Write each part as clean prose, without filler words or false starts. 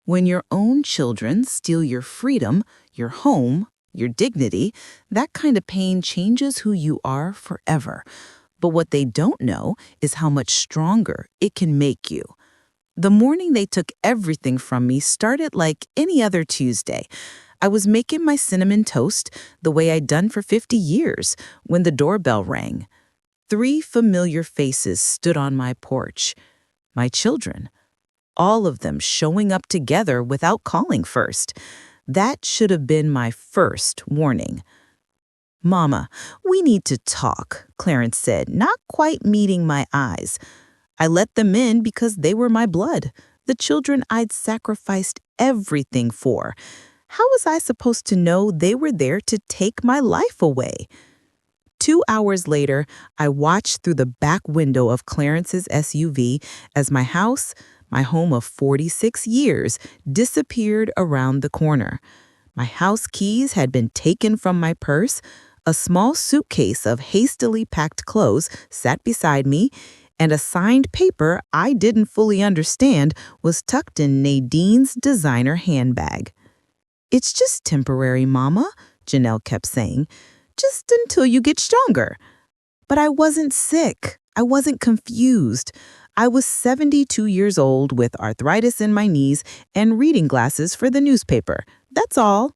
When your own children steal your freedom, your home, your dignity, that kind of pain changes who you are forever. But what they don't know is how much stronger it can make you. The morning they took everything from me started like any other Tuesday. I was making my cinnamon toast the way I'd done for 50 years when the doorbell rang. 3 familiar faces stood on my porch. My children. All of them showing up together without calling first. That should have been my first warning. "Mama, we need to talk," Clarence said, not quite meeting my eyes. I let them in because they were my blood, the children I'd sacrificed everything for. How was I supposed to know they were there to take my life away? 2 hours later, I watched through the back window of Clarence's SUV as my house, my home of 46 years, disappeared around the corner. My house keys had been taken from my purse. A small suitcase of hastily packed clothes sat beside me, and a signed paper I didn't fully understand was tucked in Nadine's designer handbag. "It's just temporary, Mama," Janelle kept saying. "Just until you get stronger." But I wasn't sick. I wasn't confused. I was 72 years old with arthritis in my knees and reading glasses for the newspaper. That's all.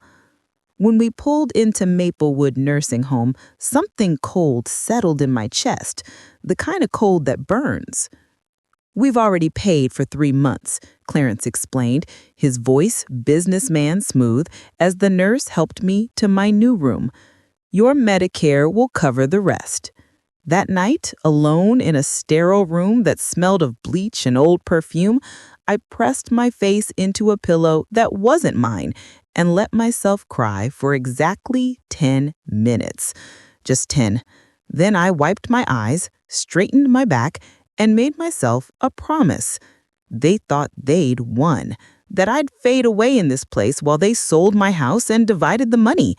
When we pulled into Maplewood Nursing Home, something cold settled in my chest, the kind of cold that burns. "We've already paid for 3 months," Clarence explained, his voice businessman smooth, as the nurse helped me to my new room. "Your Medicare will cover the rest." That night, alone in a sterile room that smelled of bleach and old perfume, I pressed my face into a pillow that wasn't mine and let myself cry for exactly 10 minutes. Just 10. Then I wiped my eyes, straightened my back, and made myself a promise. They thought they'd won, that I'd fade away in this place while they sold my house and divided the money.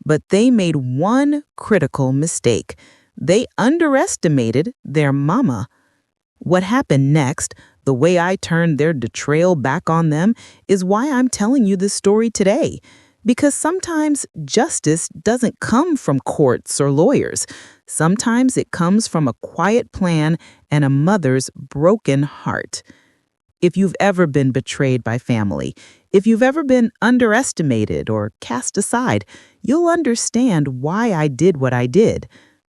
But they made one critical mistake. They underestimated their mama. What happened next, the way I turned their betrayal back on them, is why I'm telling you this story today. Because sometimes justice doesn't come from courts or lawyers. Sometimes it comes from a quiet plan and a mother's broken heart. If you've ever been betrayed by family, if you've ever been underestimated or cast aside, you'll understand why I did what I did.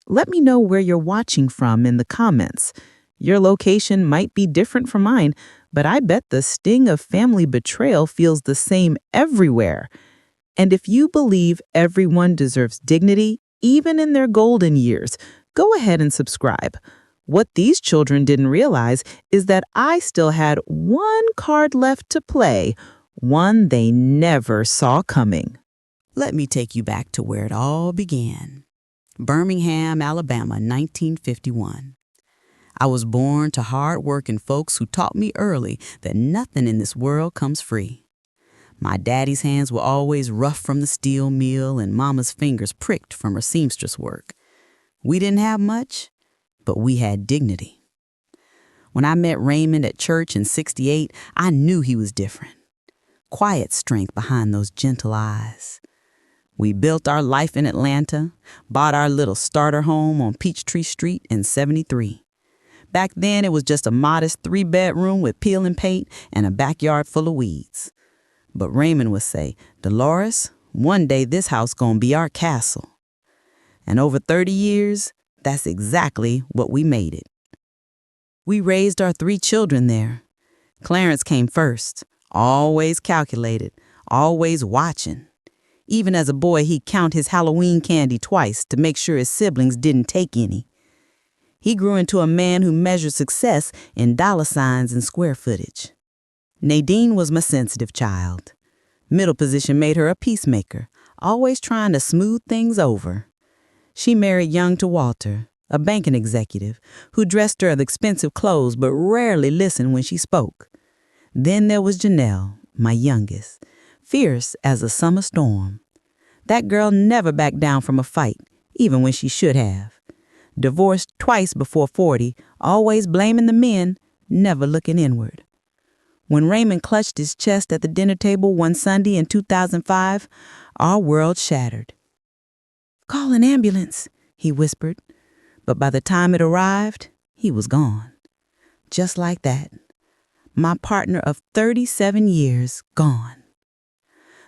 Let me know where you're watching from in the comments. Your location might be different from mine, but I bet the sting of family betrayal feels the same everywhere. And if you believe everyone deserves dignity, even in their golden years, go ahead and subscribe. What these children didn't realize is that I still had one card left to play, one they never saw coming. Let me take you back to where it all began. Birmingham, Alabama, 1951. I was born to hard-working folks who taught me early that nothing in this world comes free. My daddy's hands were always rough from the steel mill and mama's fingers pricked from her seamstress work. We didn't have much, but we had dignity. When I met Raymond at church in '68, I knew he was different. Quiet strength behind those gentle eyes. We built our life in Atlanta, bought our little starter home on Peachtree Street in '73. Back then, it was just a modest 3-bedroom with peel and paint and a backyard full of weeds. But Raymond would say, "Dolores, one day this house gonna be our castle." And over 30 years, that's exactly what we made it. We raised our 3 children there. Clarence came first, always calculated, always watching. Even as a boy, he'd count his Halloween candy twice to make sure his siblings didn't take any. He grew into a man who measured success in dollar signs and square footage. Nadine was my sensitive child. Middle position made her a peacemaker, always trying to smooth things over. She married young to Walter, a banking executive, who dressed her in expensive clothes but rarely listened when she spoke. Then there was Janelle, my youngest, fierce as a summer storm. That girl never backed down from a fight, even when she should have. Divorced twice before 40, always blaming the men, never looking inward. When Raymond clutched his chest at the dinner table one Sunday in 2005, our world shattered. "Call an ambulance," he whispered. But by the time it arrived, he was gone. Just like that. My partner of 37 years gone.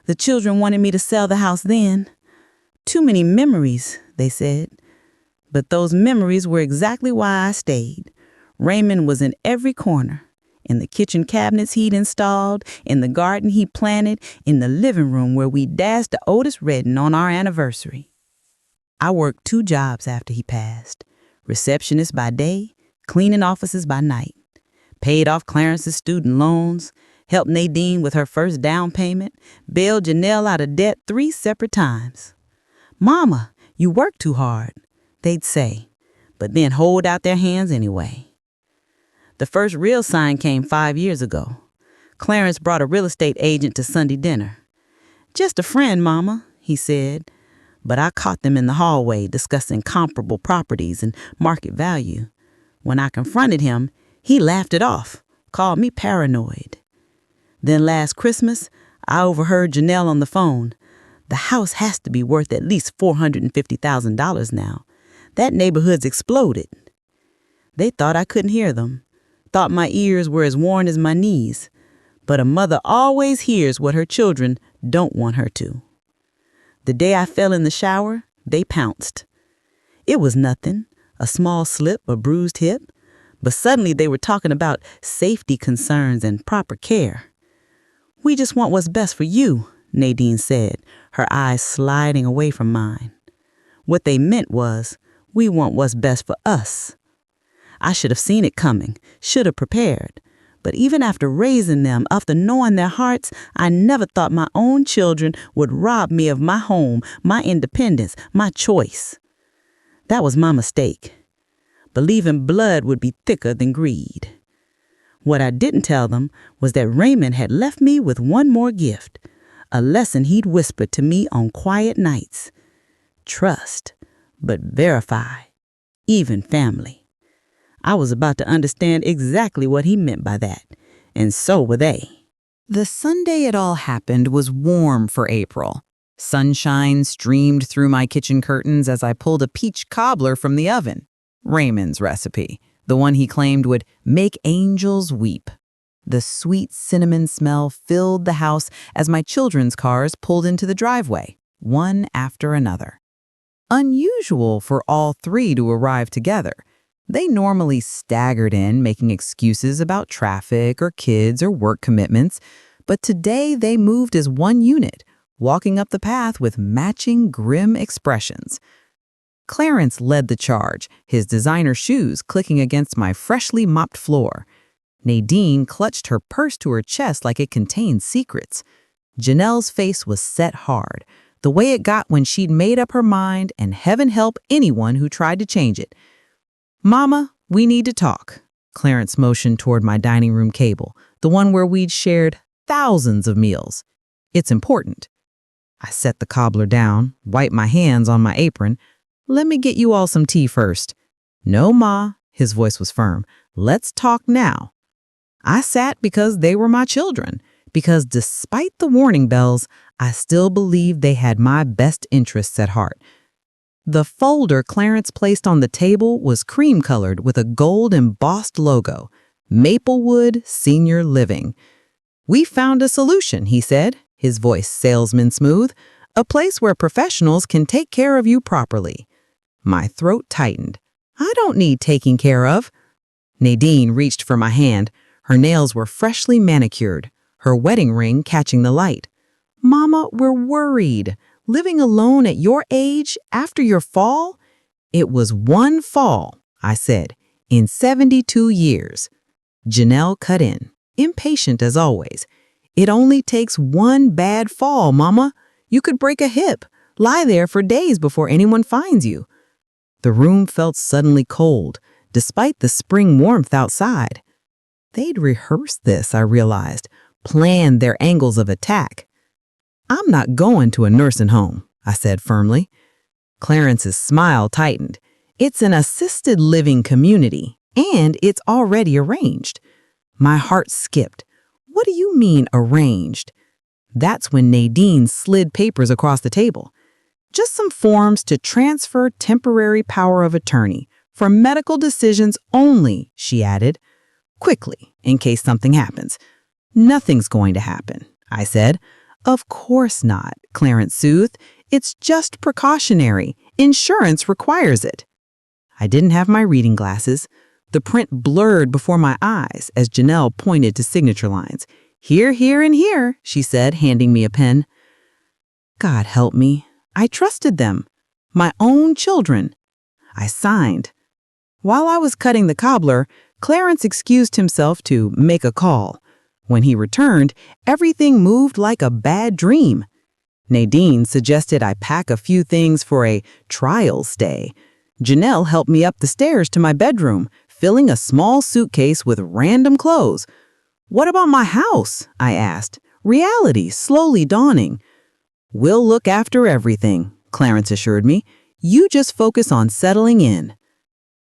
The children wanted me to sell the house then. Too many memories, they said. But those memories were exactly why I stayed. Raymond was in every corner. In the kitchen cabinets he'd installed, in the garden he planted, in the living room where we dashed the Otis Redding on our anniversary. I worked 2 jobs after he passed. Receptionist by day, cleaning offices by night. Paid off Clarence's student loans, helped Nadine with her first down payment, bailed Janelle out of debt 3 separate times. "Mama, you work too hard," they'd say, but then hold out their hands anyway. The first real sign came 5 years ago. Clarence brought a real estate agent to Sunday dinner. "Just a friend, Mama," he said, but I caught them in the hallway discussing comparable properties and market value. When I confronted him, he laughed it off, called me paranoid. Then last Christmas, I overheard Janelle on the phone. "The house has to be worth at least $450,000 now. That neighborhood's exploded." They thought I couldn't hear them, thought my ears were as worn as my knees. But a mother always hears what her children don't want her to. The day I fell in the shower, they pounced. It was nothing, a small slip, a bruised hip. But suddenly they were talking about safety concerns and proper care. "We just want what's best for you," Nadine said, her eyes sliding away from mine. What they meant was, we want what's best for us. I should have seen it coming, should have prepared. But even after raising them, after knowing their hearts, I never thought my own children would rob me of my home, my independence, my choice. That was my mistake. Believing blood would be thicker than greed. What I didn't tell them was that Raymond had left me with one more gift, a lesson he'd whispered to me on quiet nights. Trust, but verify, even family. I was about to understand exactly what he meant by that, and so were they. The Sunday it all happened was warm for April. Sunshine streamed through my kitchen curtains as I pulled a peach cobbler from the oven. Raymond's recipe, the one he claimed would make angels weep. The sweet cinnamon smell filled the house as my children's cars pulled into the driveway, one after another. Unusual for all 3 to arrive together. They normally staggered in, making excuses about traffic or kids or work commitments, but today they moved as one unit, walking up the path with matching grim expressions. Clarence led the charge, his designer shoes clicking against my freshly mopped floor. Nadine clutched her purse to her chest like it contained secrets. Janelle's face was set hard, the way it got when she'd made up her mind, and heaven help anyone who tried to change it. "Mama, we need to talk." Clarence motioned toward my dining room cable, the one where we'd shared thousands of meals. "It's important." I set the cobbler down, wiped my hands on my apron. "Let me get you all some tea first." "No, Ma," his voice was firm. "Let's talk now." I sat because they were my children, because despite the warning bells, I still believed they had my best interests at heart. The folder Clarence placed on the table was cream-colored with a gold embossed logo, Maplewood Senior Living. "We found a solution," he said, his voice salesman smooth, "a place where professionals can take care of you properly." My throat tightened. I don't need taking care of. Nadine reached for my hand. Her nails were freshly manicured, her wedding ring catching the light. "Mama, we're worried. Living alone at your age, after your fall?" "It was one fall," I said, "in 72 years. Janelle cut in, impatient as always. "It only takes one bad fall, Mama. You could break a hip, lie there for days before anyone finds you." The room felt suddenly cold, despite the spring warmth outside. They'd rehearsed this, I realized, planned their angles of attack. "I'm not going to a nursing home," I said firmly. Clarence's smile tightened. "It's an assisted living community, and it's already arranged." My heart skipped. What do you mean arranged? That's when Nadine slid papers across the table. Just some forms to transfer temporary power of attorney for medical decisions only, she added. Quickly, in case something happens. Nothing's going to happen, I said. Of course not, Clarence soothed. It's just precautionary. Insurance requires it. I didn't have my reading glasses. The print blurred before my eyes as Janelle pointed to signature lines. Here, here, and here, she said, handing me a pen. God help me. I trusted them. My own children. I signed. While I was cutting the cobbler, Clarence excused himself to make a call. When he returned, everything moved like a bad dream. Nadine suggested I pack a few things for a trial stay. Janelle helped me up the stairs to my bedroom, filling a small suitcase with random clothes. What about my house? I asked, reality slowly dawning. We'll look after everything, Clarence assured me. You just focus on settling in.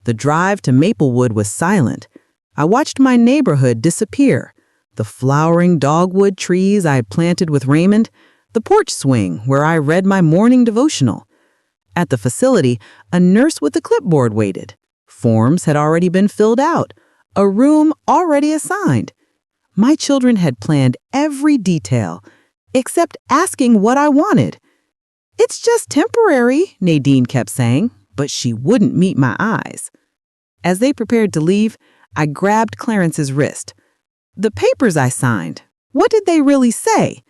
The drive to Maplewood was silent. I watched my neighborhood disappear. The flowering dogwood trees I had planted with Raymond, the porch swing where I read my morning devotional. At the facility, a nurse with a clipboard waited. Forms had already been filled out, a room already assigned. My children had planned every detail, except asking what I wanted. It's just temporary, Nadine kept saying, but she wouldn't meet my eyes. As they prepared to leave, I grabbed Clarence's wrist. The papers I signed, what did they really say?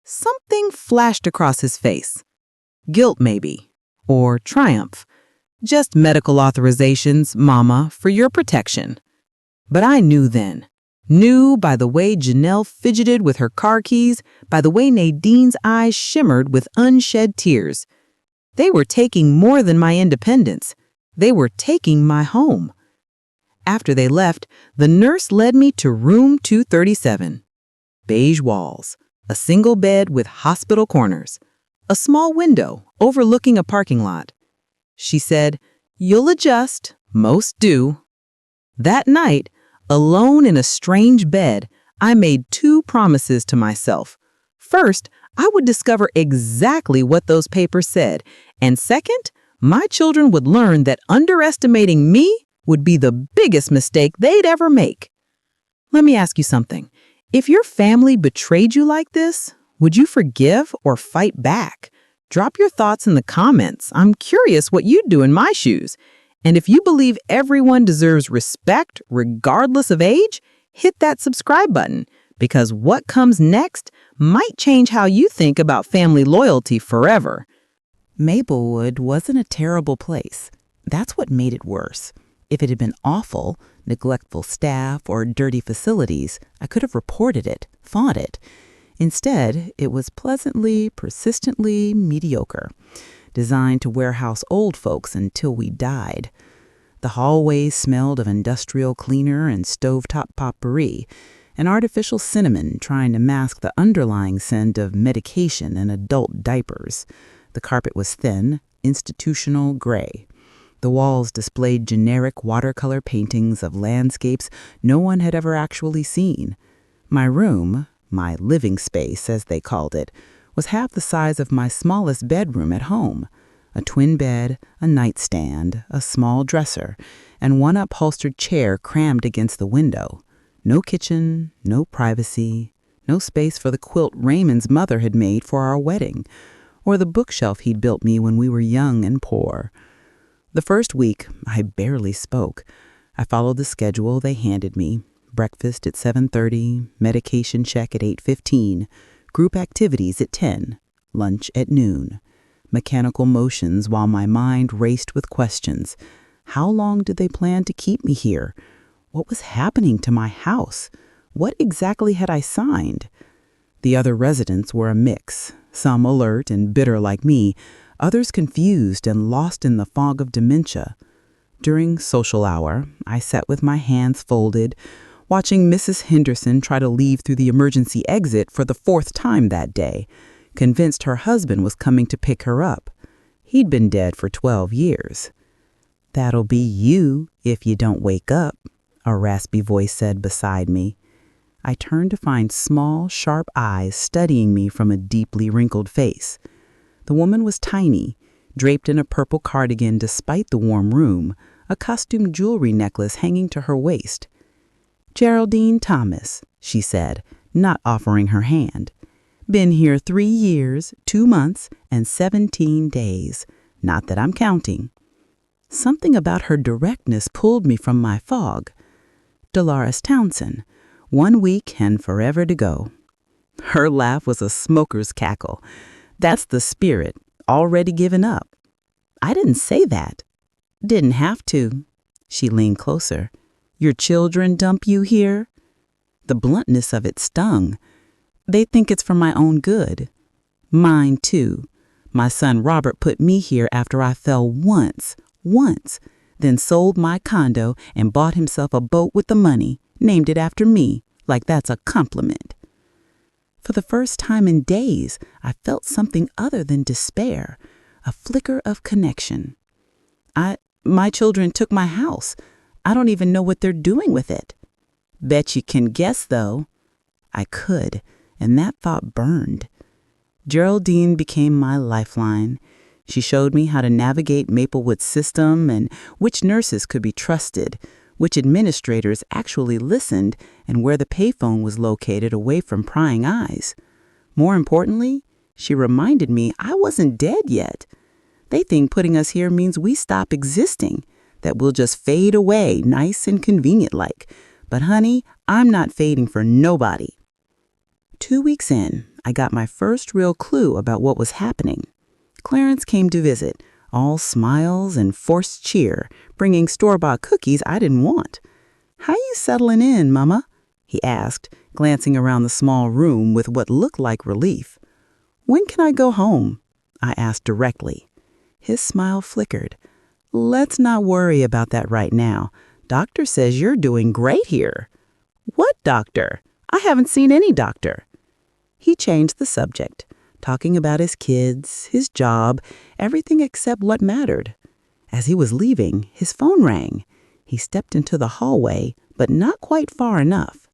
Something flashed across his face. Guilt, maybe, or triumph. Just medical authorizations, Mama, for your protection. But I knew then. Knew by the way Janelle fidgeted with her car keys, by the way Nadine's eyes shimmered with unshed tears. They were taking more than my independence. They were taking my home. After they left, the nurse led me to room 237. Beige walls, a single bed with hospital corners, a small window overlooking a parking lot. She said, "You'll adjust, most do." That night, alone in a strange bed, I made two promises to myself. First, I would discover exactly what those papers said, and second, my children would learn that underestimating me would be the biggest mistake they'd ever make. Let me ask you something. If your family betrayed you like this, would you forgive or fight back? Drop your thoughts in the comments. I'm curious what you'd do in my shoes. And if you believe everyone deserves respect regardless of age, hit that subscribe button, because what comes next might change how you think about family loyalty forever. Maplewood wasn't a terrible place. That's what made it worse. If it had been awful, neglectful staff, or dirty facilities, I could have reported it, fought it. Instead, it was pleasantly, persistently mediocre, designed to warehouse old folks until we died. The hallways smelled of industrial cleaner and stovetop potpourri, and artificial cinnamon trying to mask the underlying scent of medication and adult diapers. The carpet was thin, institutional gray. The walls displayed generic watercolor paintings of landscapes no one had ever actually seen. My room, my living space as they called it, was half the size of my smallest bedroom at home. A twin bed, a nightstand, a small dresser, and one upholstered chair crammed against the window. No kitchen, no privacy, no space for the quilt Raymond's mother had made for our wedding, or the bookshelf he'd built me when we were young and poor. The first week, I barely spoke. I followed the schedule they handed me. Breakfast at 7:30, medication check at 8:15, group activities at 10, lunch at noon. Mechanical motions while my mind raced with questions. How long did they plan to keep me here? What was happening to my house? What exactly had I signed? The other residents were a mix, some alert and bitter like me, others confused and lost in the fog of dementia. During social hour, I sat with my hands folded, watching Mrs. Henderson try to leave through the emergency exit for the fourth time that day, convinced her husband was coming to pick her up. He'd been dead for 12 years. "That'll be you if you don't wake up," a raspy voice said beside me. I turned to find small, sharp eyes studying me from a deeply wrinkled face. The woman was tiny, draped in a purple cardigan despite the warm room, a costume jewelry necklace hanging to her waist. "Geraldine Thomas," she said, not offering her hand. "Been here 3 years, 2 months, and 17 days. Not that I'm counting." Something about her directness pulled me from my fog. "Dolores Townsend, 1 week and forever to go." Her laugh was a smoker's cackle. "That's the spirit, already given up." "I didn't say that." "Didn't have to." She leaned closer. "Your children dump you here?" The bluntness of it stung. "They think it's for my own good." "Mine too. My son Robert put me here after I fell once, then sold my condo and bought himself a boat with the money, named it after me, like that's a compliment." For the first time in days, I felt something other than despair, a flicker of connection. My children took my house. I don't even know what they're doing with it." "Bet you can guess, though." I could, and that thought burned. Geraldine became my lifeline. She showed me how to navigate Maplewood's system and which nurses could be trusted, which administrators actually listened, and where the payphone was located away from prying eyes. More importantly, she reminded me I wasn't dead yet. They think putting us here means we stop existing, that we'll just fade away nice and convenient like. But honey, I'm not fading for nobody. 2 weeks in, I got my first real clue about what was happening. Clarence came to visit, all smiles and forced cheer, bringing store-bought cookies I didn't want. "How you settling in, Mama?" he asked, glancing around the small room with what looked like relief. "When can I go home?" I asked directly. His smile flickered. "Let's not worry about that right now. Doctor says you're doing great here." "What doctor? I haven't seen any doctor." He changed the subject, talking about his kids, his job, everything except what mattered. As he was leaving, his phone rang. He stepped into the hallway, but not quite far enough.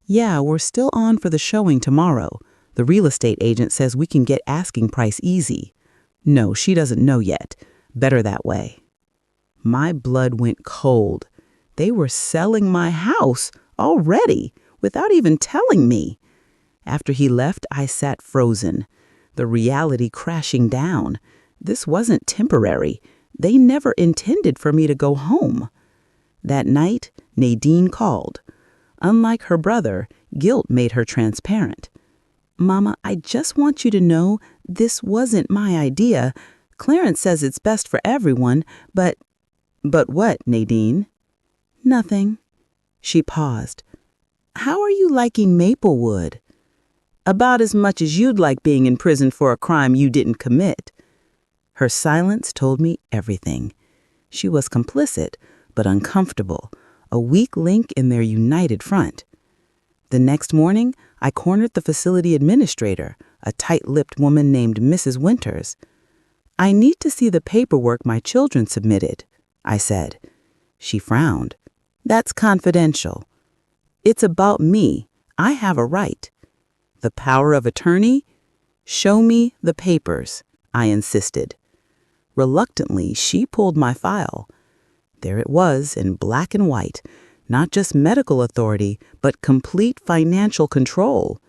"Yeah, we're still on for the showing tomorrow. The real estate agent says we can get asking price easy." "No, she doesn't know yet. Better that way." My blood went cold. They were selling my house already, without even telling me. After he left, I sat frozen, the reality crashing down. This wasn't temporary. They never intended for me to go home. That night, Nadine called. Unlike her brother, guilt made her transparent. "Mama, I just want you to know this wasn't my idea. Clarence says it's best for everyone, but..." "But what, Nadine?" "Nothing." She paused. "How are you liking Maplewood?" "About as much as you'd like being in prison for a crime you didn't commit." Her silence told me everything. She was complicit, but uncomfortable, a weak link in their united front. The next morning, I cornered the facility administrator, a tight-lipped woman named Mrs. Winters. "I need to see the paperwork my children submitted," I said. She frowned. "That's confidential." "It's about me. I have a right." "The power of attorney?" "Show me the papers," I insisted. Reluctantly, she pulled my file. There it was in black and white, not just medical authority, but complete financial control.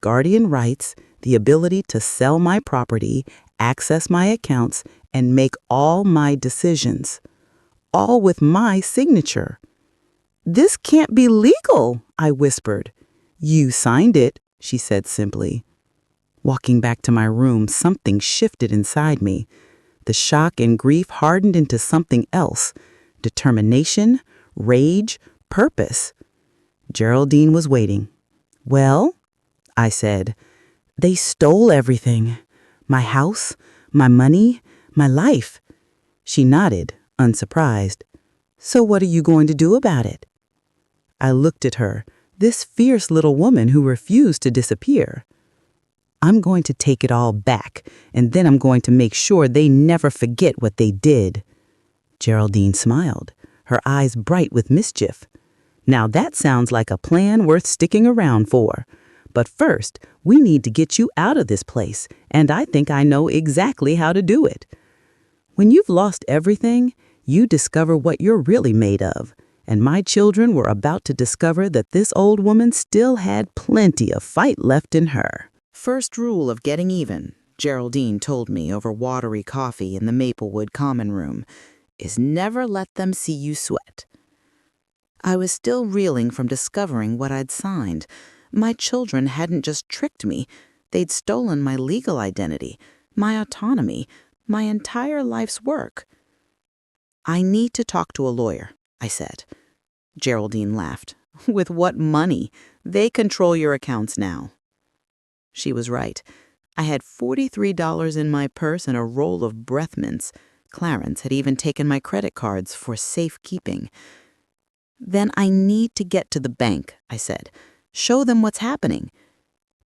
Guardian rights, the ability to sell my property, access my accounts, and make all my decisions. All with my signature. "This can't be legal," I whispered. "You signed it," she said simply. Walking back to my room, something shifted inside me. The shock and grief hardened into something else. Determination, rage, purpose. Geraldine was waiting. "Well?" I said. "They stole everything. My house, my money, my life." She nodded, unsurprised. "So what are you going to do about it?" I looked at her, this fierce little woman who refused to disappear. "I'm going to take it all back, and then I'm going to make sure they never forget what they did." Geraldine smiled, her eyes bright with mischief. Now that sounds like a plan worth sticking around for. But first, we need to get you out of this place, and I think I know exactly how to do it. When you've lost everything, you discover what you're really made of. And my children were about to discover that this old woman still had plenty of fight left in her. First rule of getting even, Geraldine told me over watery coffee in the Maplewood common room, is never let them see you sweat. I was still reeling from discovering what I'd signed. My children hadn't just tricked me. They'd stolen my legal identity, my autonomy, my entire life's work. I need to talk to a lawyer, I said. Geraldine laughed. With what money? They control your accounts now. She was right. I had $43 in my purse and a roll of breath mints. Clarence had even taken my credit cards for safekeeping. Then I need to get to the bank, I said. Show them what's happening.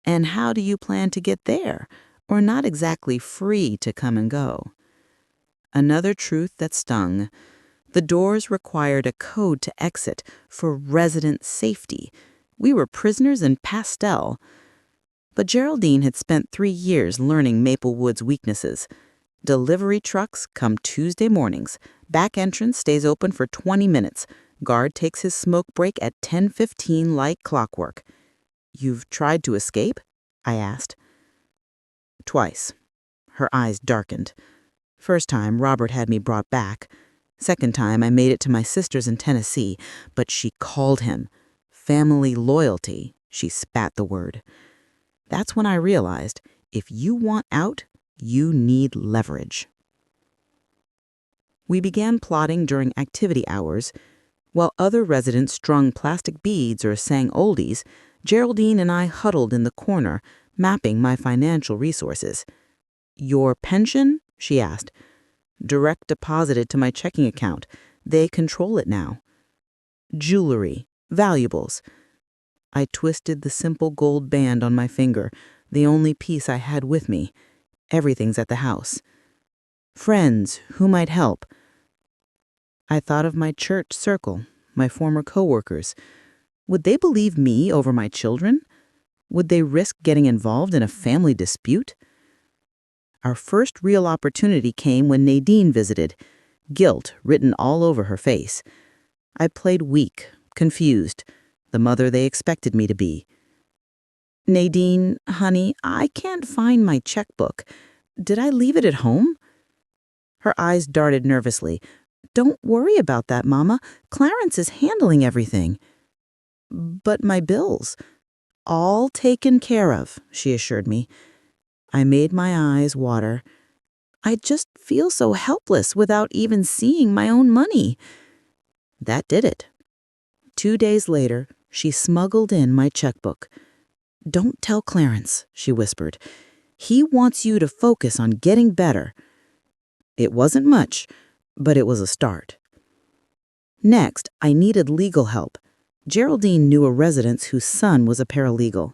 And how do you plan to get there? Or not exactly free to come and go? Another truth that stung. The doors required a code to exit for resident safety. We were prisoners in pastel. But Geraldine had spent 3 years learning Maplewood's weaknesses. Delivery trucks come Tuesday mornings. Back entrance stays open for 20 minutes. Guard takes his smoke break at 10:15 like clockwork. You've tried to escape? I asked. Twice. Her eyes darkened. First time, Robert had me brought back. Second time, I made it to my sister's in Tennessee, but she called him. Family loyalty, she spat the word. That's when I realized, if you want out, you need leverage. We began plotting during activity hours. While other residents strung plastic beads or sang oldies, Geraldine and I huddled in the corner, mapping my financial resources. Your pension? She asked. Direct deposited to my checking account. They control it now. Jewelry, valuables. I twisted the simple gold band on my finger, the only piece I had with me. Everything's at the house. Friends, who might help? I thought of my church circle, my former coworkers. Would they believe me over my children? Would they risk getting involved in a family dispute? Our first real opportunity came when Nadine visited, guilt written all over her face. I played weak, confused, the mother they expected me to be. Nadine, honey, I can't find my checkbook. Did I leave it at home? Her eyes darted nervously. Don't worry about that, Mama. Clarence is handling everything. But my bills? All taken care of, she assured me. I made my eyes water. I just feel so helpless without even seeing my own money. That did it. 2 days later, she smuggled in my checkbook. Don't tell Clarence, she whispered. He wants you to focus on getting better. It wasn't much, but it was a start. Next, I needed legal help. Geraldine knew a resident whose son was a paralegal.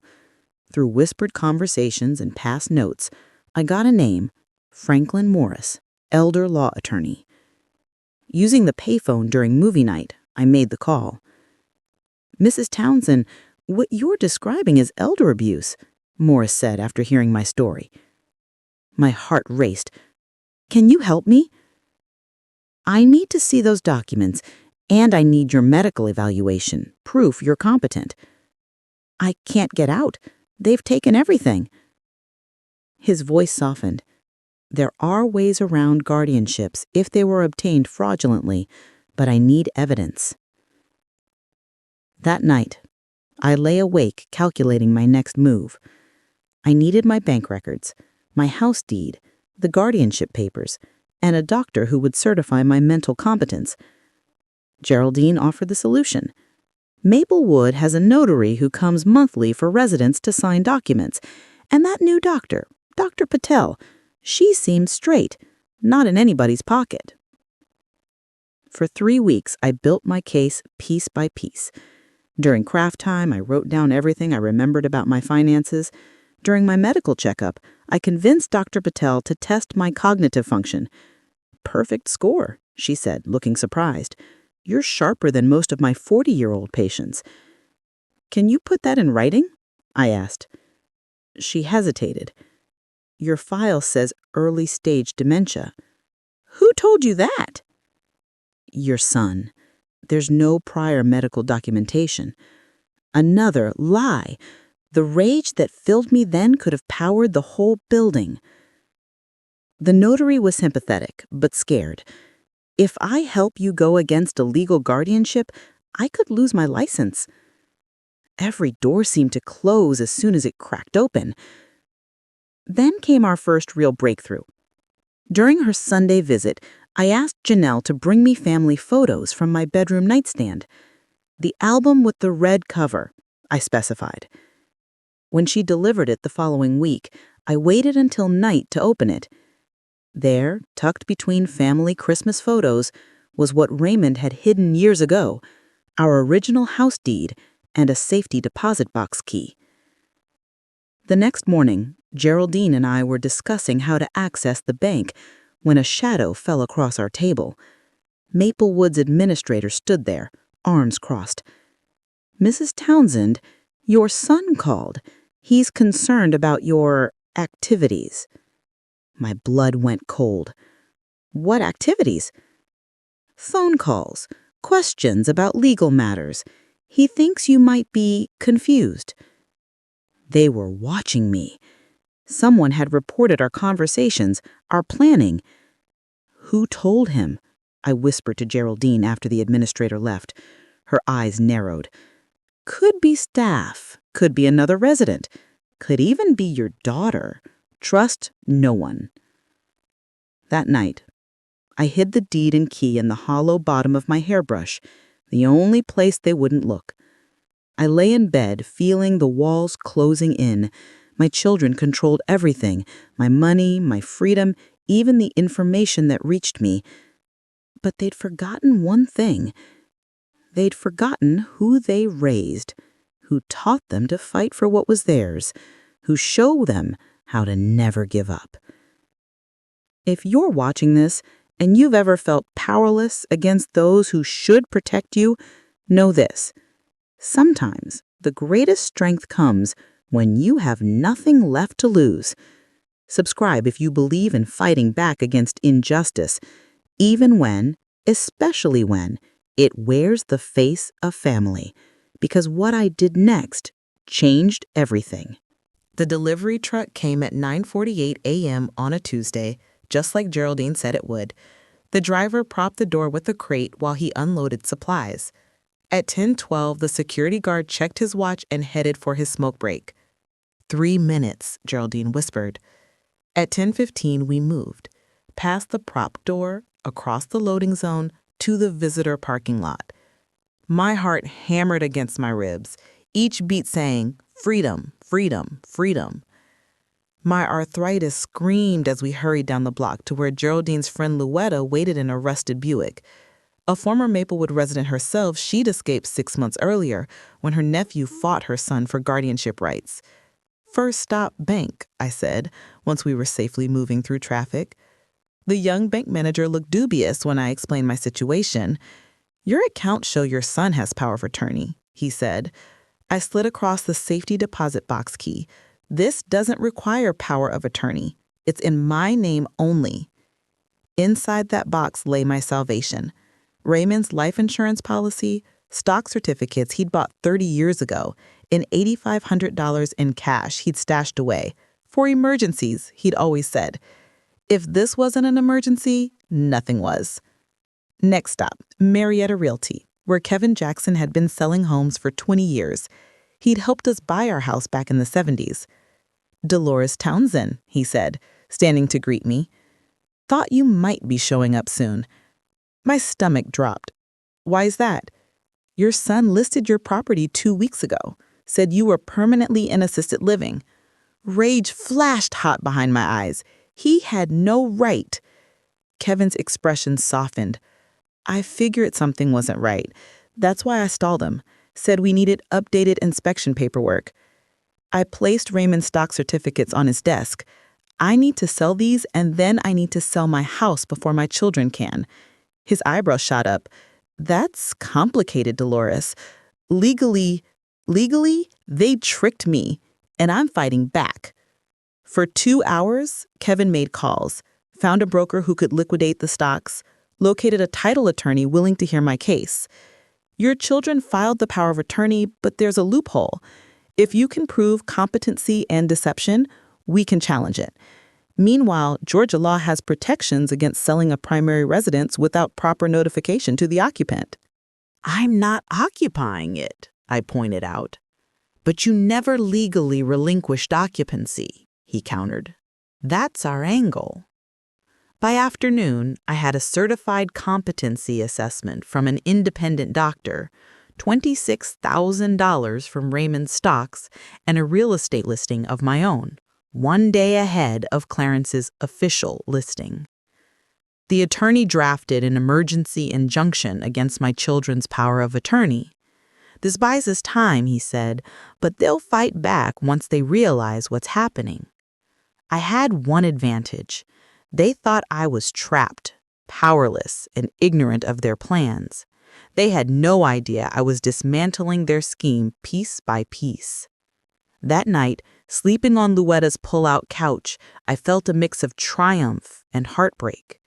Through whispered conversations and past notes, I got a name, Franklin Morris, elder law attorney. Using the payphone during movie night, I made the call. Mrs. Townsend, what you're describing is elder abuse, Morris said after hearing my story. My heart raced. Can you help me? I need to see those documents, and I need your medical evaluation, proof you're competent. I can't get out. They've taken everything. His voice softened. There are ways around guardianships if they were obtained fraudulently, but I need evidence. That night, I lay awake calculating my next move. I needed my bank records, my house deed, the guardianship papers, and a doctor who would certify my mental competence. Geraldine offered the solution. Maplewood has a notary who comes monthly for residents to sign documents, and that new doctor, Dr. Patel, she seemed straight, not in anybody's pocket. For 3 weeks, I built my case piece by piece. During craft time, I wrote down everything I remembered about my finances. During my medical checkup, I convinced Dr. Patel to test my cognitive function. Perfect score, she said, looking surprised. You're sharper than most of my 40-year-old patients. Can you put that in writing? I asked. She hesitated. Your file says early stage dementia. Who told you that? Your son. There's no prior medical documentation. Another lie. The rage that filled me then could have powered the whole building. The notary was sympathetic, but scared. If I help you go against a legal guardianship, I could lose my license. Every door seemed to close as soon as it cracked open. Then came our first real breakthrough. During her Sunday visit, I asked Janelle to bring me family photos from my bedroom nightstand. The album with the red cover, I specified. When she delivered it the following week, I waited until night to open it. There, tucked between family Christmas photos, was what Raymond had hidden years ago, our original house deed and a safety deposit box key. The next morning, Geraldine and I were discussing how to access the bank when a shadow fell across our table. Maplewood's administrator stood there, arms crossed. Mrs. Townsend, your son called. He's concerned about your activities. My blood went cold. What activities? Phone calls, questions about legal matters. He thinks you might be confused. They were watching me. Someone had reported our conversations, our planning. Who told him? I whispered to Geraldine after the administrator left. Her eyes narrowed. Could be staff, could be another resident, could even be your daughter. Trust no one. That night, I hid the deed and key in the hollow bottom of my hairbrush, the only place they wouldn't look. I lay in bed, feeling the walls closing in. My children controlled everything, my money, my freedom, even the information that reached me. But they'd forgotten one thing. They'd forgotten who they raised, who taught them to fight for what was theirs, who showed them how to never give up. If you're watching this and you've ever felt powerless against those who should protect you, know this. Sometimes the greatest strength comes when you have nothing left to lose. Subscribe if you believe in fighting back against injustice, even when, especially when, it wears the face of family. Because what I did next changed everything. The delivery truck came at 9:48 a.m. on a Tuesday, just like Geraldine said it would. The driver propped the door with a crate while he unloaded supplies. At 10:12, the security guard checked his watch and headed for his smoke break. 3 minutes, Geraldine whispered. At 10:15, we moved, past the prop door, across the loading zone, to the visitor parking lot. My heart hammered against my ribs, each beat saying, freedom, freedom, freedom. My arthritis screamed as we hurried down the block to where Geraldine's friend Louetta waited in a rusted Buick. A former Maplewood resident herself, she'd escaped 6 months earlier when her nephew fought her son for guardianship rights. First stop, bank, I said, once we were safely moving through traffic. The young bank manager looked dubious when I explained my situation. Your accounts show your son has power of attorney, he said. I slid across the safety deposit box key. This doesn't require power of attorney. It's in my name only. Inside that box lay my salvation. Raymond's life insurance policy, stock certificates he'd bought 30 years ago, and $8,500 in cash he'd stashed away. For emergencies, he'd always said. If this wasn't an emergency, nothing was. Next stop, Marietta Realty, where Kevin Jackson had been selling homes for 20 years. He'd helped us buy our house back in the 70s. Dolores Townsend, he said, standing to greet me. Thought you might be showing up soon. My stomach dropped. Why's that? Your son listed your property 2 weeks ago, said you were permanently in assisted living. Rage flashed hot behind my eyes. He had no right. Kevin's expression softened. I figured something wasn't right. That's why I stalled him. Said we needed updated inspection paperwork. I placed Raymond's stock certificates on his desk. I need to sell these, and then I need to sell my house before my children can. His eyebrows shot up. That's complicated, Dolores. Legally, they tricked me, and I'm fighting back. For 2 hours, Kevin made calls, found a broker who could liquidate the stocks, located a title attorney willing to hear my case. Your children filed the power of attorney, but there's a loophole. If you can prove competency and deception, we can challenge it. Meanwhile, Georgia law has protections against selling a primary residence without proper notification to the occupant. I'm not occupying it, I pointed out. But you never legally relinquished occupancy, he countered. That's our angle. By afternoon, I had a certified competency assessment from an independent doctor, $26,000 from Raymond Stocks, and a real estate listing of my own, one day ahead of Clarence's official listing. The attorney drafted an emergency injunction against my children's power of attorney. This buys us time, he said, but they'll fight back once they realize what's happening. I had one advantage. They thought I was trapped, powerless, and ignorant of their plans. They had no idea I was dismantling their scheme piece by piece. That night, sleeping on Louetta's pull-out couch, I felt a mix of triumph and heartbreak.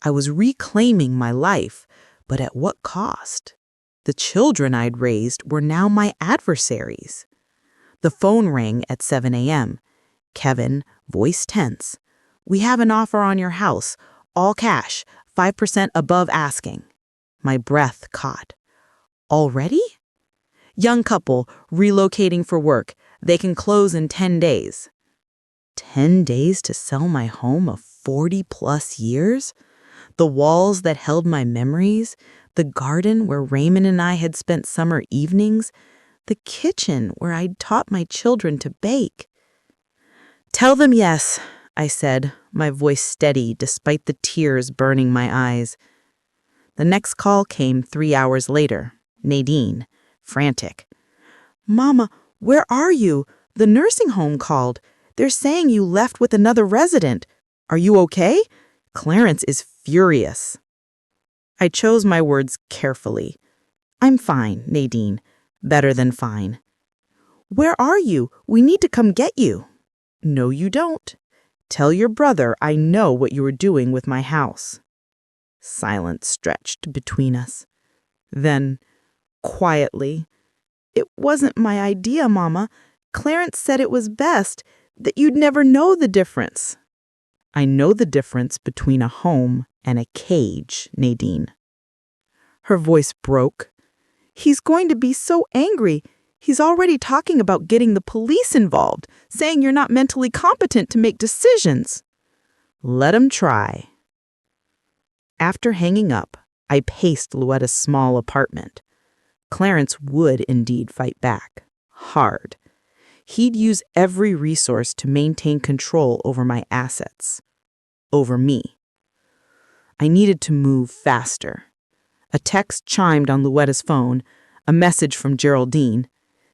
I was reclaiming my life, but at what cost? The children I'd raised were now my adversaries. The phone rang at 7 a.m. Kevin, voice tense. "We have an offer on your house, all cash, 5% above asking." My breath caught. Already? Young couple, relocating for work. They can close in 10 days. 10 days to sell my home of 40-plus years? The walls that held my memories, the garden where Raymond and I had spent summer evenings, the kitchen where I'd taught my children to bake. "Tell them yes," I said, my voice steady despite the tears burning my eyes. The next call came 3 hours later. Nadine, frantic. "Mama, where are you? The nursing home called. They're saying you left with another resident. Are you okay? Clarence is furious." I chose my words carefully. "I'm fine, Nadine. Better than fine." "Where are you? We need to come get you." "No, you don't. Tell your brother I know what you were doing with my house." Silence stretched between us. Then, quietly, "It wasn't my idea, Mama. Clarence said it was best, that you'd never know the difference." "I know the difference between a home and a cage, Nadine." Her voice broke. "He's going to be so angry. He's already talking about getting the police involved, saying you're not mentally competent to make decisions." "Let him try." After hanging up, I paced Louetta's small apartment. Clarence would indeed fight back. Hard. He'd use every resource to maintain control over my assets. Over me. I needed to move faster. A text chimed on Louetta's phone, a message from Geraldine.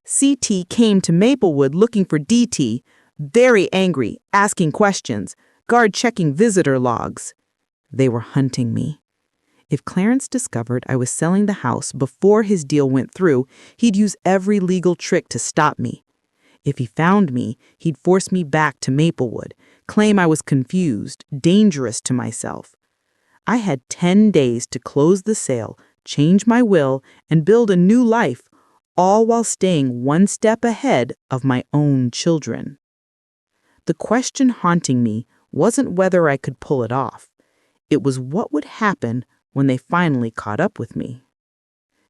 "CT came to Maplewood looking for DT, very angry, asking questions, guard checking visitor logs." They were hunting me. If Clarence discovered I was selling the house before his deal went through, he'd use every legal trick to stop me. If he found me, he'd force me back to Maplewood, claim I was confused, dangerous to myself. I had 10 days to close the sale, change my will, and build a new life, all while staying one step ahead of my own children. The question haunting me wasn't whether I could pull it off. It was what would happen when they finally caught up with me.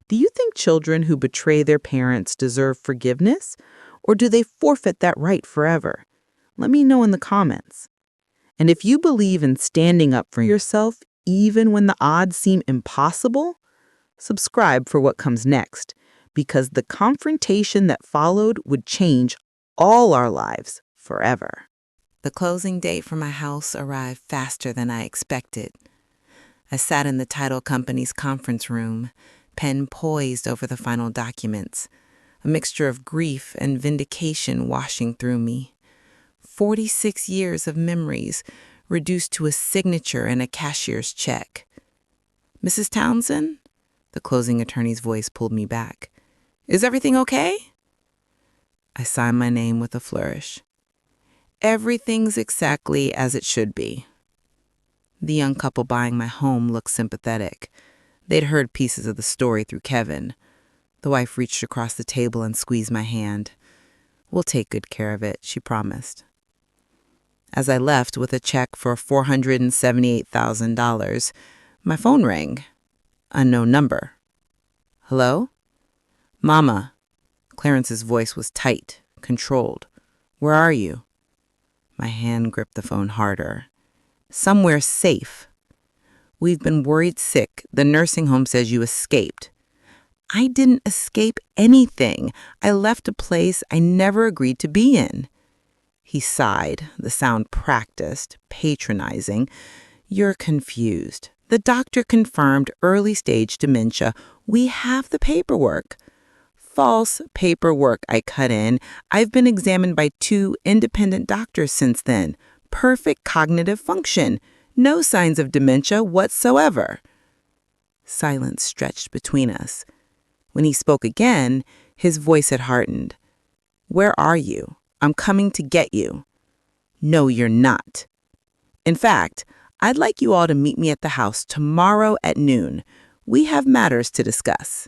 Do you think children who betray their parents deserve forgiveness, or do they forfeit that right forever? Let me know in the comments. And if you believe in standing up for yourself, even when the odds seem impossible, subscribe for what comes next, because the confrontation that followed would change all our lives forever. The closing date for my house arrived faster than I expected. I sat in the title company's conference room, pen poised over the final documents, a mixture of grief and vindication washing through me. 46 years of memories reduced to a signature and a cashier's check. "Mrs. Townsend?" The closing attorney's voice pulled me back. Is everything okay? I signed my name with a flourish. Everything's exactly as it should be. The young couple buying my home looked sympathetic. They'd heard pieces of the story through Kevin. The wife reached across the table and squeezed my hand. We'll take good care of it, she promised. As I left with a check for $478,000, my phone rang. Unknown number. Hello? Mama. Clarence's voice was tight, controlled. Where are you? My hand gripped the phone harder. Somewhere safe. We've been worried sick. The nursing home says you escaped. I didn't escape anything. I left a place I never agreed to be in. He sighed, the sound practiced, patronizing. You're confused. The doctor confirmed early-stage dementia. We have the paperwork. False paperwork, I cut in. I've been examined by 2 independent doctors since then. Perfect cognitive function. No signs of dementia whatsoever. Silence stretched between us. When he spoke again, his voice had hardened. Where are you? I'm coming to get you. No, you're not. In fact, I'd like you all to meet me at the house tomorrow at noon. We have matters to discuss.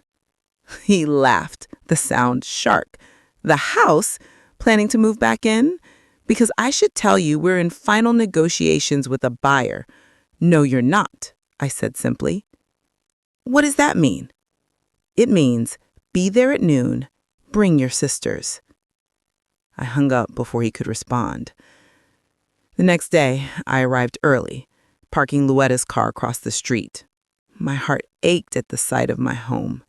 He laughed, the sound sharp. The house? Planning to move back in? Because I should tell you we're in final negotiations with a buyer. No, you're not, I said simply. What does that mean? It means be there at noon, bring your sisters. I hung up before he could respond. The next day, I arrived early, parking Louetta's car across the street. My heart ached at the sight of my home.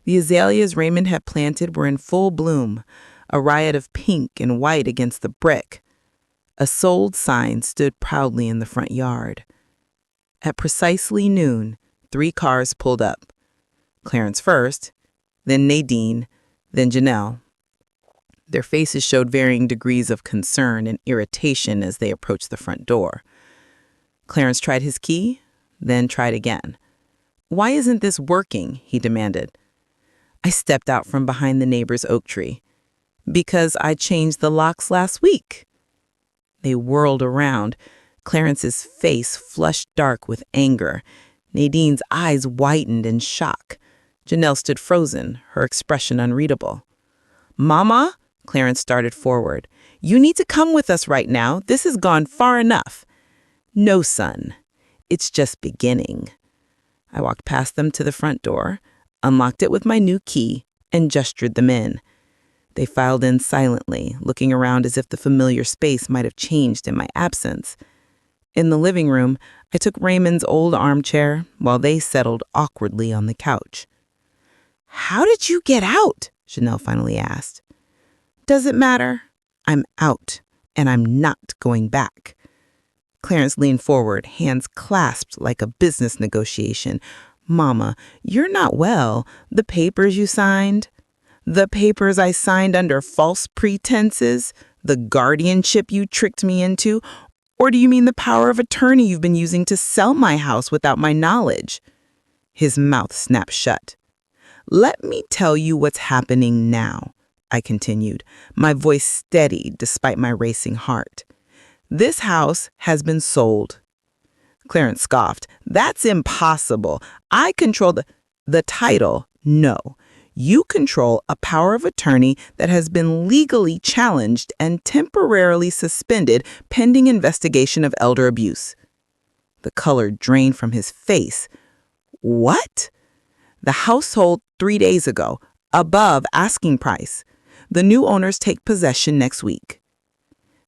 The azaleas Raymond had planted were in full bloom, a riot of pink and white against the brick. A sold sign stood proudly in the front yard. At precisely noon, 3 cars pulled up. Clarence first, then Nadine, then Janelle. Their faces showed varying degrees of concern and irritation as they approached the front door. Clarence tried his key, then tried again. Why isn't this working? He demanded. I stepped out from behind the neighbor's oak tree. Because I changed the locks last week. They whirled around. Clarence's face flushed dark with anger. Nadine's eyes whitened in shock. Janelle stood frozen, her expression unreadable. Mama, Clarence started forward. You need to come with us right now. This has gone far enough. No, son. It's just beginning. I walked past them to the front door, unlocked it with my new key, and gestured them in. They filed in silently, looking around as if the familiar space might have changed in my absence. In the living room, I took Raymond's old armchair while they settled awkwardly on the couch. How did you get out? Janelle finally asked. Does it matter? I'm out, and I'm not going back. Clarence leaned forward, hands clasped like a business negotiation. Mama, you're not well. The papers you signed? The papers I signed under false pretenses? The guardianship you tricked me into? Or do you mean the power of attorney you've been using to sell my house without my knowledge? His mouth snapped shut. Let me tell you what's happening now, I continued, my voice steady despite my racing heart. This house has been sold. Clarence scoffed. That's impossible. I control the title. No. You control a power of attorney that has been legally challenged and temporarily suspended pending investigation of elder abuse. The color drained from his face. What? The house sold 3 days ago, above asking price. The new owners take possession next week.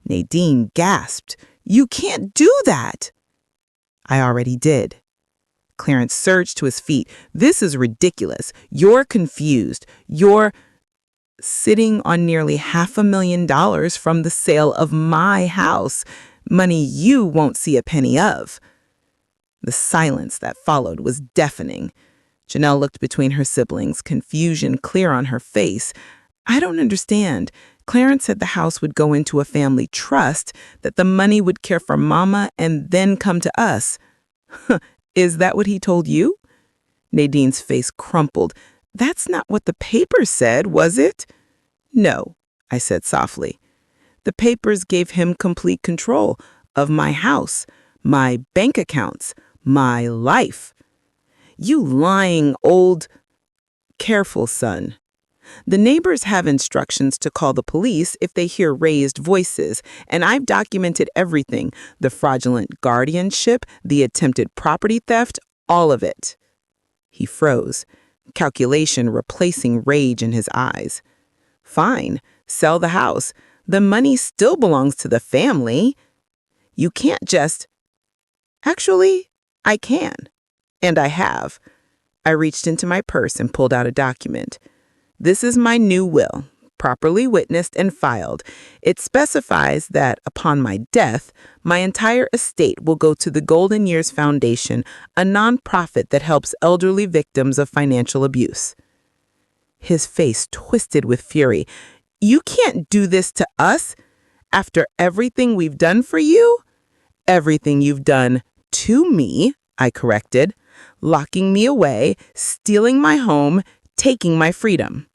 Nadine gasped. You can't do that. I already did. Clarence surged to his feet. This is ridiculous. You're confused. You're sitting on nearly $500,000 from the sale of my house, money you won't see a penny of. The silence that followed was deafening. Janelle looked between her siblings, confusion clear on her face. I don't understand. Clarence said the house would go into a family trust, that the money would care for Mama and then come to us. Is that what he told you? Nadine's face crumpled. That's not what the papers said, was it? No, I said softly. The papers gave him complete control of my house, my bank accounts, my life. You lying old... Careful, son. The neighbors have instructions to call the police if they hear raised voices, and I've documented everything, the fraudulent guardianship, the attempted property theft, all of it. He froze, calculation replacing rage in his eyes. Fine, sell the house. The money still belongs to the family. You can't just... Actually, I can. And I have. I reached into my purse and pulled out a document. This is my new will, properly witnessed and filed. It specifies that upon my death, my entire estate will go to the Golden Years Foundation, a nonprofit that helps elderly victims of financial abuse. His face twisted with fury. You can't do this to us after everything we've done for you? Everything you've done to me, I corrected, locking me away, stealing my home, taking my freedom.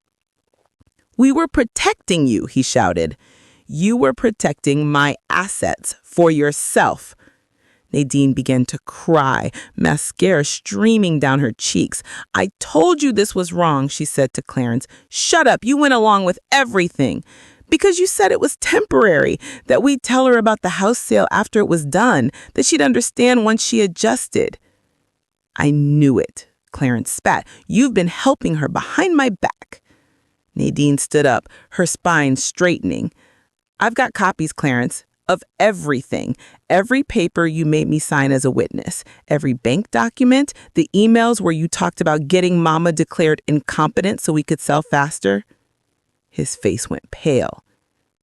We were protecting you, he shouted. You were protecting my assets for yourself. Nadine began to cry, mascara streaming down her cheeks. I told you this was wrong, she said to Clarence. Shut up, you went along with everything. Because you said it was temporary, that we'd tell her about the house sale after it was done, that she'd understand once she adjusted. I knew it, Clarence spat. You've been helping her behind my back. Nadine stood up, her spine straightening. I've got copies, Clarence, of everything. Every paper you made me sign as a witness. Every bank document. The emails where you talked about getting Mama declared incompetent so we could sell faster. His face went pale.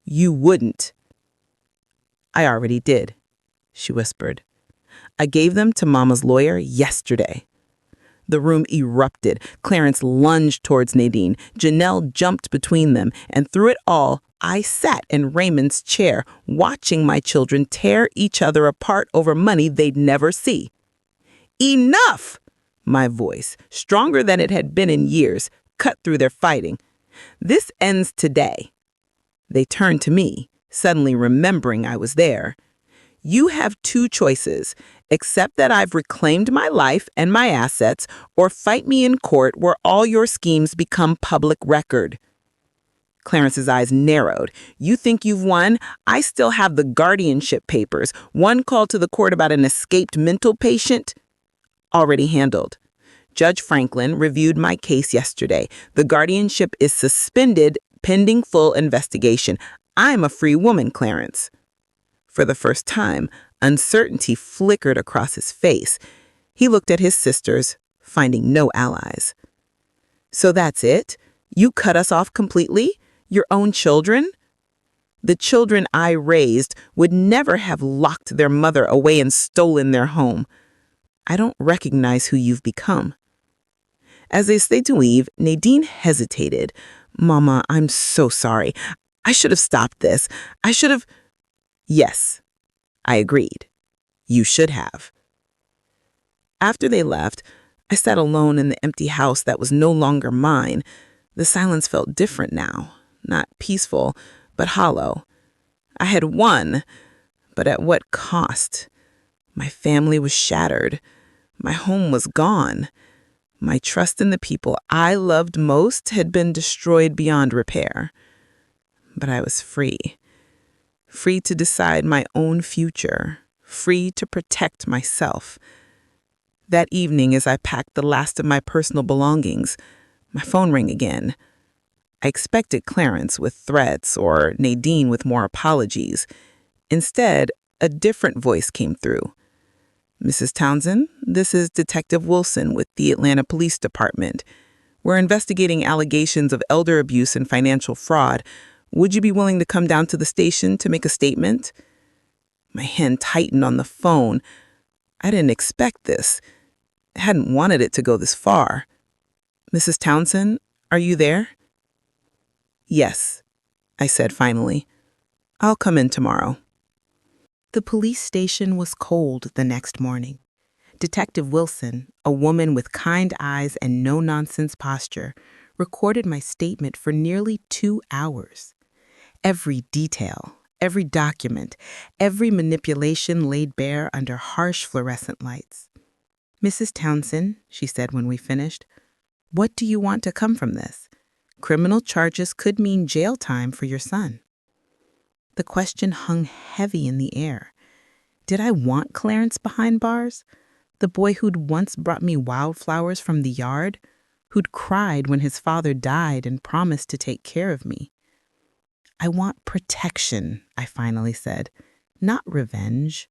You wouldn't. I already did, she whispered. I gave them to Mama's lawyer yesterday. The room erupted. Clarence lunged towards Nadine. Janelle jumped between them, and through it all, I sat in Raymond's chair, watching my children tear each other apart over money they'd never see. Enough! My voice, stronger than it had been in years, cut through their fighting. This ends today. They turned to me, suddenly remembering I was there. You have two choices. Accept that I've reclaimed my life and my assets, or fight me in court where all your schemes become public record. Clarence's eyes narrowed. You think you've won? I still have the guardianship papers. One call to the court about an escaped mental patient. Already handled. Judge Franklin reviewed my case yesterday. The guardianship is suspended pending full investigation. I'm a free woman, Clarence. For the first time, uncertainty flickered across his face. He looked at his sisters, finding no allies. So that's it? You cut us off completely? Your own children? The children I raised would never have locked their mother away and stolen their home. I don't recognize who you've become. As they stayed to leave, Nadine hesitated. Mama, I'm so sorry. I should have stopped this. I should have... Yes, I agreed. You should have. After they left, I sat alone in the empty house that was no longer mine. The silence felt different now, not peaceful, but hollow. I had won, but at what cost? My family was shattered. My home was gone. My trust in the people I loved most had been destroyed beyond repair. But I was free. Free to decide my own future. Free to protect myself. That evening, as I packed the last of my personal belongings, my phone rang again. I expected Clarence with threats or Nadine with more apologies. Instead, a different voice came through. Mrs. Townsend, this is Detective Wilson with the Atlanta Police Department. We're investigating allegations of elder abuse and financial fraud. Would you be willing to come down to the station to make a statement? My hand tightened on the phone. I didn't expect this. I hadn't wanted it to go this far. Mrs. Townsend, are you there? Yes, I said finally. I'll come in tomorrow. The police station was cold the next morning. Detective Wilson, a woman with kind eyes and no-nonsense posture, recorded my statement for nearly 2 hours. Every detail, every document, every manipulation laid bare under harsh fluorescent lights. "Mrs. Townsend," she said when we finished, "what do you want to come from this? Criminal charges could mean jail time for your son." The question hung heavy in the air. Did I want Clarence behind bars? The boy who'd once brought me wildflowers from the yard? Who'd cried when his father died and promised to take care of me? "I want protection," I finally said, "not revenge."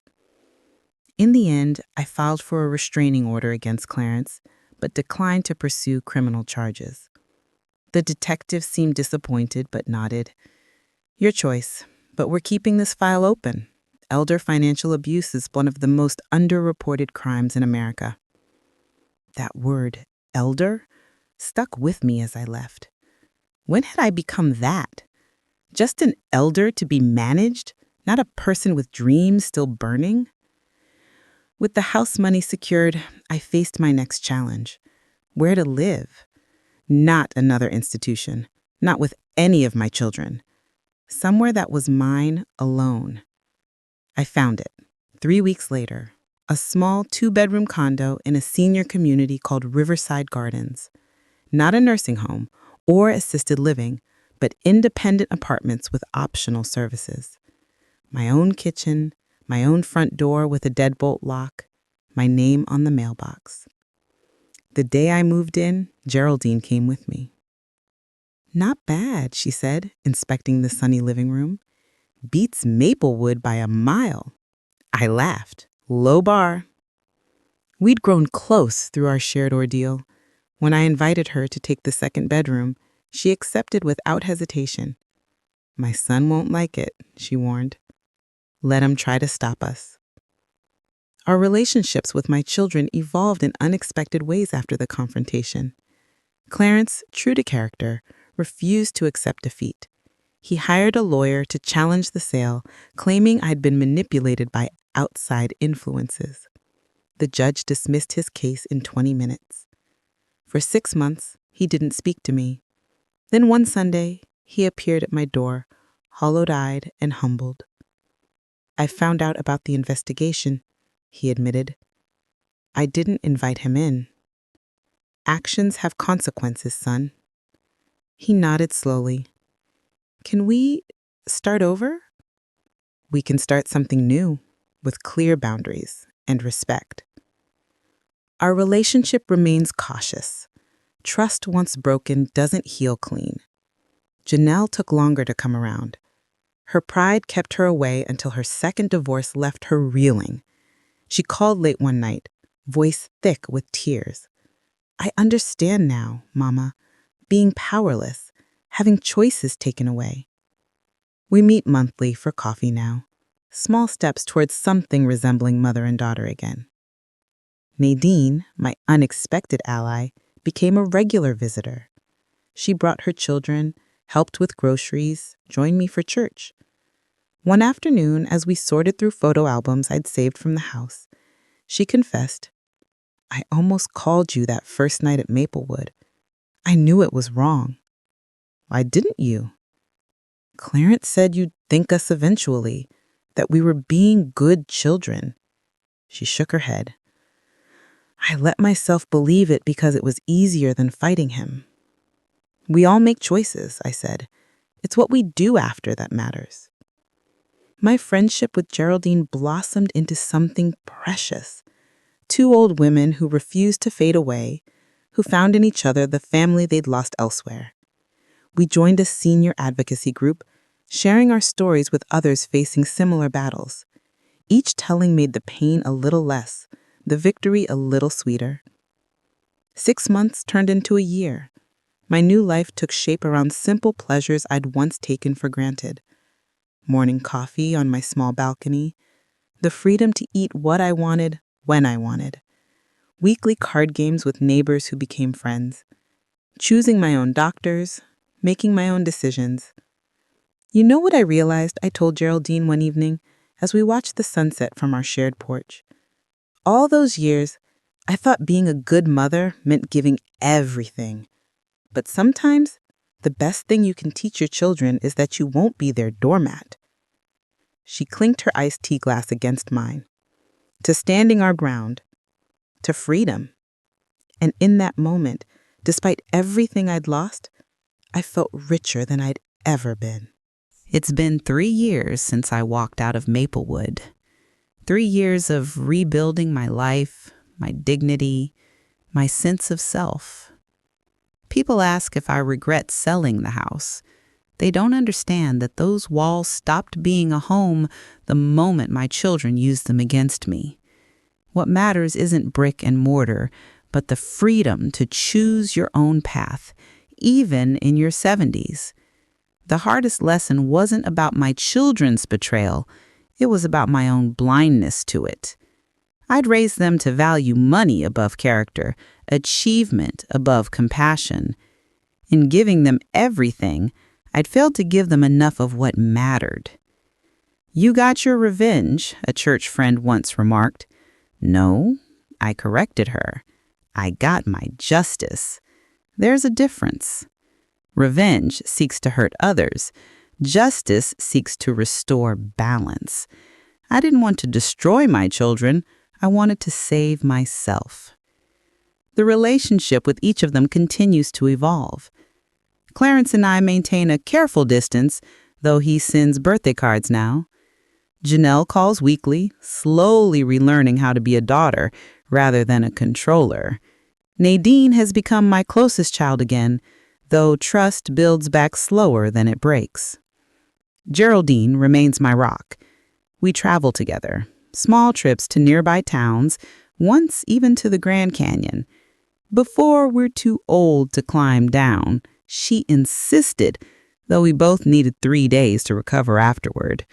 In the end, I filed for a restraining order against Clarence, but declined to pursue criminal charges. The detective seemed disappointed but nodded. "Your choice, but we're keeping this file open. Elder financial abuse is one of the most underreported crimes in America." That word, elder, stuck with me as I left. When had I become that? Just an elder to be managed, not a person with dreams still burning? With the house money secured, I faced my next challenge. Where to live? Not another institution, not with any of my children. Somewhere that was mine alone. I found it, 3 weeks later, a small 2-bedroom condo in a senior community called Riverside Gardens. Not a nursing home or assisted living, but independent apartments with optional services. My own kitchen, my own front door with a deadbolt lock, my name on the mailbox. The day I moved in, Geraldine came with me. "Not bad," she said, inspecting the sunny living room. "Beats Maplewood by a mile." I laughed. Low bar. We'd grown close through our shared ordeal. When I invited her to take the second bedroom, she accepted without hesitation. "My son won't like it," she warned. "Let him try to stop us." Our relationships with my children evolved in unexpected ways after the confrontation. Clarence, true to character, refused to accept defeat. He hired a lawyer to challenge the sale, claiming I'd been manipulated by outside influences. The judge dismissed his case in 20 minutes. For 6 months, he didn't speak to me. Then one Sunday, he appeared at my door, hollow-eyed and humbled. "I found out about the investigation," he admitted. "I didn't invite him in." "Actions have consequences, son." He nodded slowly. "Can we start over?" "We can start something new, with clear boundaries and respect." Our relationship remains cautious. Trust once broken doesn't heal clean. Janelle took longer to come around. Her pride kept her away until her second divorce left her reeling. She called late one night, voice thick with tears. "I understand now, Mama, being powerless, having choices taken away." We meet monthly for coffee now, small steps towards something resembling mother and daughter again. Nadine, my unexpected ally, became a regular visitor. She brought her children, helped with groceries, joined me for church. One afternoon, as we sorted through photo albums I'd saved from the house, she confessed, "I almost called you that first night at Maplewood. I knew it was wrong." "Why didn't you?" "Clarence said you'd think us eventually, that we were being good children." She shook her head. "I let myself believe it because it was easier than fighting him." "We all make choices," I said. "It's what we do after that matters." My friendship with Geraldine blossomed into something precious. 2 old women who refused to fade away, who found in each other the family they'd lost elsewhere. We joined a senior advocacy group, sharing our stories with others facing similar battles. Each telling made the pain a little less, the victory a little sweeter. 6 months turned into a year. My new life took shape around simple pleasures I'd once taken for granted. Morning coffee on my small balcony, the freedom to eat what I wanted, when I wanted. Weekly card games with neighbors who became friends. Choosing my own doctors, making my own decisions. "You know what I realized?" I told Geraldine one evening as we watched the sunset from our shared porch. All those years, I thought being a good mother meant giving everything. But sometimes, the best thing you can teach your children is that you won't be their doormat. She clinked her iced tea glass against mine, to standing our ground, to freedom. And in that moment, despite everything I'd lost, I felt richer than I'd ever been. It's been 3 years since I walked out of Maplewood. 3 years of rebuilding my life, my dignity, my sense of self. People ask if I regret selling the house. They don't understand that those walls stopped being a home the moment my children used them against me. What matters isn't brick and mortar, but the freedom to choose your own path, even in your 70s. The hardest lesson wasn't about my children's betrayal. It was about my own blindness to it. I'd raised them to value money above character, achievement above compassion. In giving them everything, I'd failed to give them enough of what mattered. "You got your revenge," a church friend once remarked. No, I corrected her. I got my justice. There's a difference. Revenge seeks to hurt others. Justice seeks to restore balance. I didn't want to destroy my children. I wanted to save myself. The relationship with each of them continues to evolve. Clarence and I maintain a careful distance, though he sends birthday cards now. Janelle calls weekly, slowly relearning how to be a daughter rather than a controller. Nadine has become my closest child again, though trust builds back slower than it breaks. Geraldine remains my rock. We travel together, small trips to nearby towns, once even to the Grand Canyon. Before we're too old to climb down, she insisted, though we both needed 3 days to recover afterward.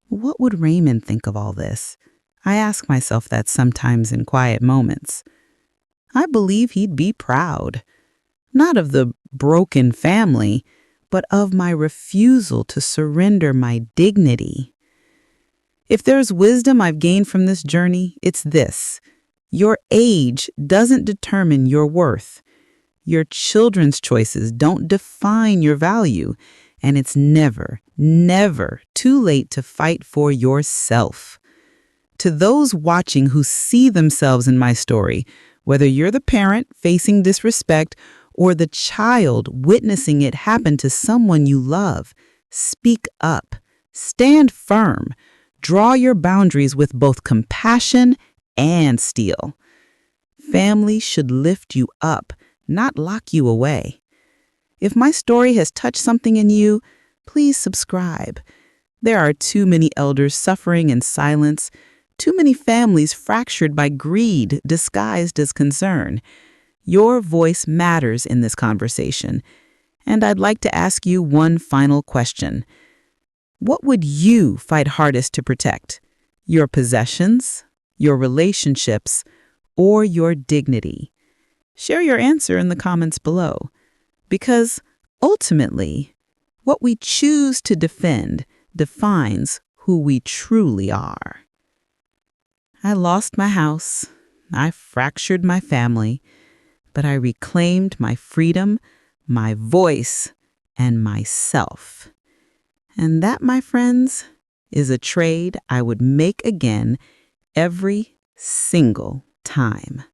What would Raymond think of all this? I ask myself that sometimes in quiet moments. I believe he'd be proud. Not of the broken family, but of my refusal to surrender my dignity. If there's wisdom I've gained from this journey, it's this. Your age doesn't determine your worth. Your children's choices don't define your value, and it's never, never too late to fight for yourself. To those watching who see themselves in my story, whether you're the parent facing disrespect or the child witnessing it happen to someone you love, speak up, stand firm, draw your boundaries with both compassion and steel. Family should lift you up, not lock you away. If my story has touched something in you, please subscribe. There are too many elders suffering in silence, too many families fractured by greed disguised as concern. Your voice matters in this conversation, and I'd like to ask you one final question. What would you fight hardest to protect? Your possessions, your relationships, or your dignity? Share your answer in the comments below, because ultimately, what we choose to defend defines who we truly are. I lost my house, I fractured my family, but I reclaimed my freedom, my voice, and myself. And that, my friends, is a trade I would make again every single time.